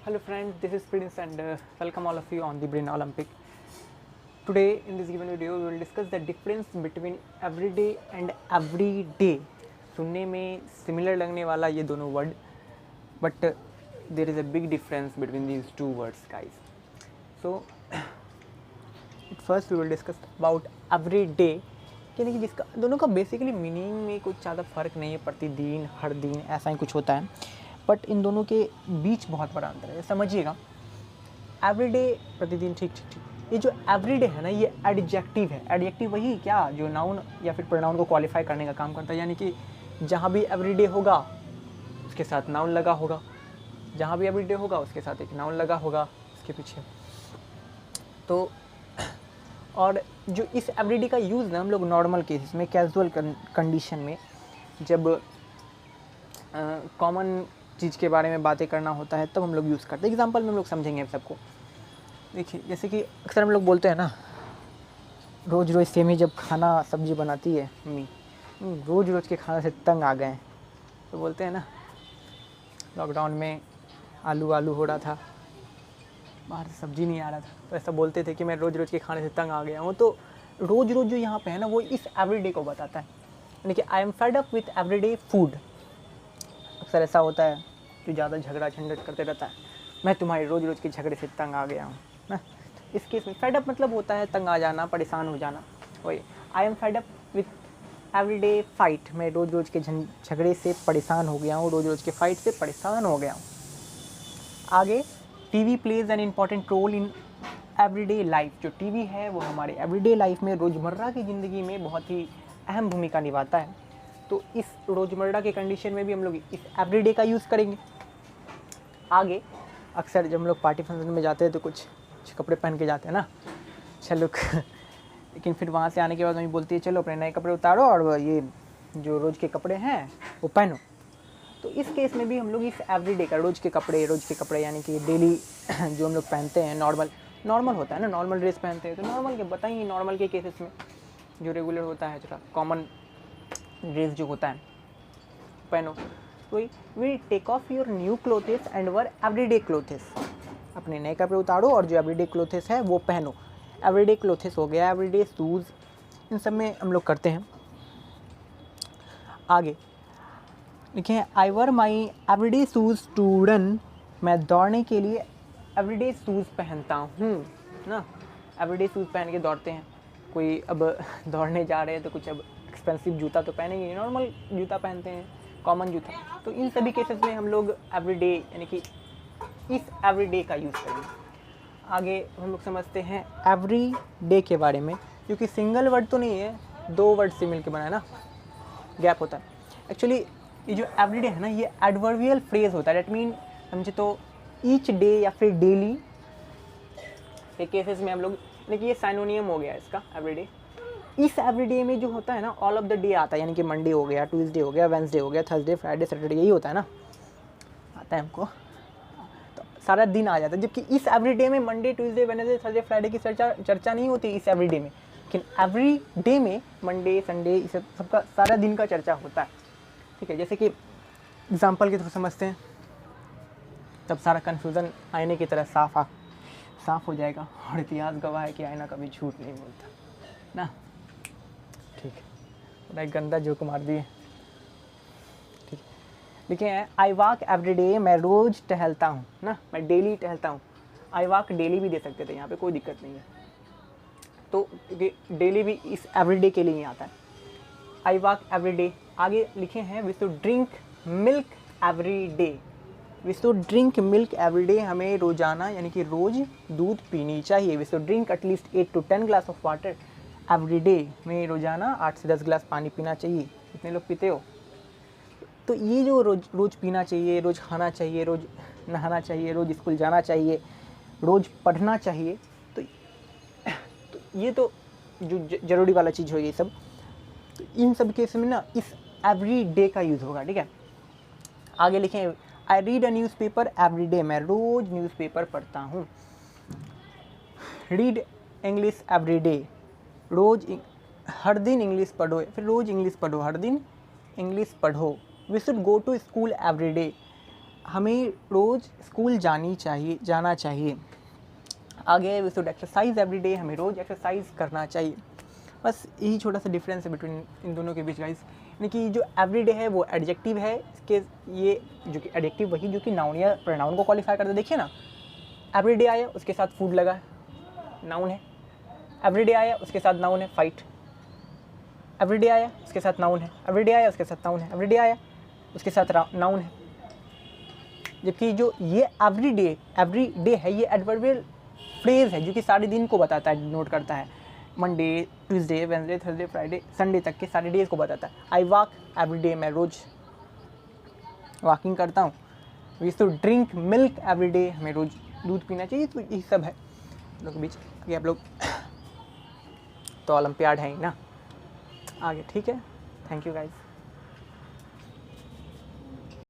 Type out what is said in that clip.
Hello friends, this is Prince and welcome all of you on the Brain Olympic. Today in this given video we will discuss the difference between everyday and everyday. सुनने में similar लगने वाला ये दोनों word, but there is a big difference between these two words guys. So at first we will discuss about everyday, यानी कि जिसका दोनों का बेसिकली मीनिंग में कुछ ज़्यादा फ़र्क नहीं है, प्रतिदिन हर दिन ऐसा ही कुछ होता है, बट इन दोनों के बीच बहुत बड़ा अंतर है। समझिएगा, एवरीडे प्रतिदिन, ठीक ठीक ठीक, ये जो एवरीडे है ना ये एडजेक्टिव है। एडजेक्टिव वही क्या जो नाउन या फिर प्रोनाउन को क्वालिफाई करने का काम करता है, यानी कि जहाँ भी एवरीडे होगा उसके साथ नाउन लगा होगा, जहाँ भी एवरीडे होगा उसके साथ एक नाउन लगा होगा उसके पीछे। तो और जो इस एवरीडे का यूज़ ना हम लोग नॉर्मल केसेस में, कैजुअल कंडीशन में, जब कॉमन चीज़ के बारे में बातें करना होता है तब हम लोग यूज़ करते हैं। एग्जांपल में हम लोग समझेंगे सबको। देखिए, जैसे कि अक्सर हम लोग बोलते हैं ना, रोज़ रोज़ सेम ही जब खाना सब्जी बनाती है मम्मी, रोज़ रोज़ के खाने से तंग आ गए हैं, तो बोलते हैं ना, लॉकडाउन में आलू आलू हो रहा था, बाहर से सब्जी नहीं आ रहा था, तो ऐसा बोलते थे कि मैं रोज़ रोज़ के खाने से तंग आ गया हूँ। तो रोज़ रोज़ जो यहाँ पे है ना वो इस एवरीडे को बताता है, यानी कि I am fed up with everyday food. अक्सर ऐसा होता है जो ज़्यादा झगड़ा झंझट करते रहता है, मैं तुम्हारे रोज़ रोज़ के झगड़े से तंग आ गया हूँ ना। इस केस में फेड अप मतलब होता है तंग आ जाना, परेशान हो जाना। वही I am fed up with everyday fight, मैं रोज़ रोज़ के झगड़े से परेशान हो गया हूँ, रोज़ रोज़ के फाइट से परेशान हो गया हूँ। आगे, TV plays an important role in everyday life. जो टीवी है वो हमारे एवरीडे लाइफ में, रोज़मर्रा की ज़िंदगी में बहुत ही अहम भूमिका निभाता है। तो इस रोज़मर्रा के कंडीशन में भी हम लोग इस एवरीडे का यूज़ करेंगे। आगे, अक्सर जब हम लोग पार्टी फंक्शन में जाते हैं तो कुछ कपड़े पहन के जाते हैं ना, चलो लेकिन फिर वहाँ से आने के बाद मम्मी बोलती है चलो अपने नए कपड़े उतारो और ये जो रोज़ के कपड़े हैं वो पहनो। तो इस केस में भी हम लोग इस एवरीडे का, रोज़ के कपड़े यानी कि डेली जो हम लोग पहनते हैं, नॉर्मल होता है ना, नॉर्मल ड्रेस पहनते हैं, तो नॉर्मल के बताइए, नॉर्मल के केसेस में जो रेगुलर होता है, थोड़ा कॉमन ड्रेस जो होता है पहनो। तो we take off your new clothes and wear everyday clothes, अपने नए कपड़े उतारो और जो एवरीडे क्लोथेस है वो पहनो। एवरीडे क्लोथेस हो गया, एवरीडे शूज़, इन सब में हम लोग करते हैं। आगे लिखे, आई वर माई एवरीडे शूज़ टू रन, मैं दौड़ने के लिए एवरीडे शूज़ पहनता हूँ ना। एवरीडे शूज़ पहन के दौड़ते हैं। कोई अब दौड़ने जा रहे हैं तो कुछ अब एक्सपेंसिव जूता तो पहनेंगे, नॉर्मल जूता पहनते हैं, कॉमन जूता। तो इन सभी केसेस में हम लोग एवरीडे यानी कि इस एवरीडे का यूज़ करेंगे। आगे हम लोग समझते हैं एवरी डे के बारे में, क्योंकि सिंगल वर्ड तो नहीं है, दो वर्ड से मिलकर बना है ना, गैप होता है। एक्चुअली ये जो एवरीडे है ना ये एडवर्बियल फ्रेज होता है। डेट मीन समझे तो ईच डे या फिर डेली के केसेस में हम लोग, यानी कि ये साइनोनियम हो गया इसका एवरीडे। इस एवरीडे में जो होता है ना ऑल ऑफ द डे आता है, यानी कि मंडे हो गया, ट्यूसडे हो गया, वेंसडे हो गया, थर्सडे, फ्राइडे, सैटरडे, यही होता है ना, आता है हमको, तो सारा दिन आ जाता है। जबकि इस एवरीडे में Monday, Tuesday, Wednesday, Thursday, Friday की चर्चा नहीं होती इस एवरीडे में, लेकिन एवरी डे में मंडे, संडे, इस सबका सारा दिन का चर्चा होता है। ठीक है, जैसे कि एग्जाम्पल के थ्रू समझते हैं, तब सारा कन्फ्यूज़न आईने की तरह साफ हो जाएगा। और इतिहास गवाह है कि आईना कभी झूठ नहीं बोलता ना। ठीक है, थोड़ा एक गंदा जोक मार दिए। ठीक है, देखिए, आई वॉक एवरीडे, मैं रोज़ टहलता हूँ ना, मैं डेली टहलता हूँ। आई वॉक डेली भी दे सकते थे, यहाँ पे कोई दिक्कत नहीं है। तो डेली भी इस एवरीडे के लिए ही आता है, आई वॉक एवरीडे। आगे लिखे हैं we should drink milk every day, we should drink milk every day, हमें रोज़ाना यानी कि रोज़ दूध पीनी चाहिए। We should drink at least 8 to 10 glass of water every day, में रोज़ाना 8 से 10 ग्लास पानी पीना चाहिए। कितने लोग पीते हो? तो ये जो रोज़ पीना चाहिए, रोज़ खाना चाहिए, रोज़ नहाना चाहिए, रोज़ स्कूल जाना चाहिए, रोज़ पढ़ना चाहिए, तो ये तो जो ज़रूरी वाला चीज़ हो ये सब, तो इन सब केस में ना इस एवरी डे का यूज़ होगा। ठीक है, आगे लिखें, I read a newspaper every day, मैं रोज़ न्यूज़पेपर पढ़ता हूँ। रीड इंग्लिश एवरी डे, रोज़ हर दिन इंग्लिश पढ़ो, फिर रोज़ इंग्लिश पढ़ो, हर दिन इंग्लिश पढ़ो। We should go to school every day, हमें रोज़ स्कूल जाना चाहिए। आगे we should exercise every day, हमें रोज़ एक्सरसाइज करना चाहिए। बस यही छोटा सा डिफरेंस है बिटवीन इन दोनों के बीच गाइस। यानी कि जो एवरी डे है वो एडजेक्टिव है, इसके ये जो कि एडजेक्टिव वही जो कि नाउन या प्रोनाउन को क्वालिफाई करते। देखिए ना, एवरी डे आया उसके साथ फूड लगा, नाउन है। एवरी डे आया उसके साथ नाउन है फाइट। एवरी डे आया उसके साथ नाउन है। एवरी डे आया उसके साथ नाउन है। एवरी डे आया उसके साथ नाउन है। जबकि जो ये एवरी डे है ये एडवर्बियल फ्रेज है जो कि सारे दिन को बताता है, नोट करता है। Monday, Tuesday, Wednesday, Thursday, Friday, Sunday तक के सारे डेज को बताता है। आई वॉक एवरी डे, मैं रोज़ वॉकिंग करता हूँ। We should drink milk every day, हमें रोज़ दूध पीना चाहिए। तो यही सब है लोग के बीच। कि आप लोग तो ओलंपियाड है ही ना आगे, ठीक है। Thank you guys.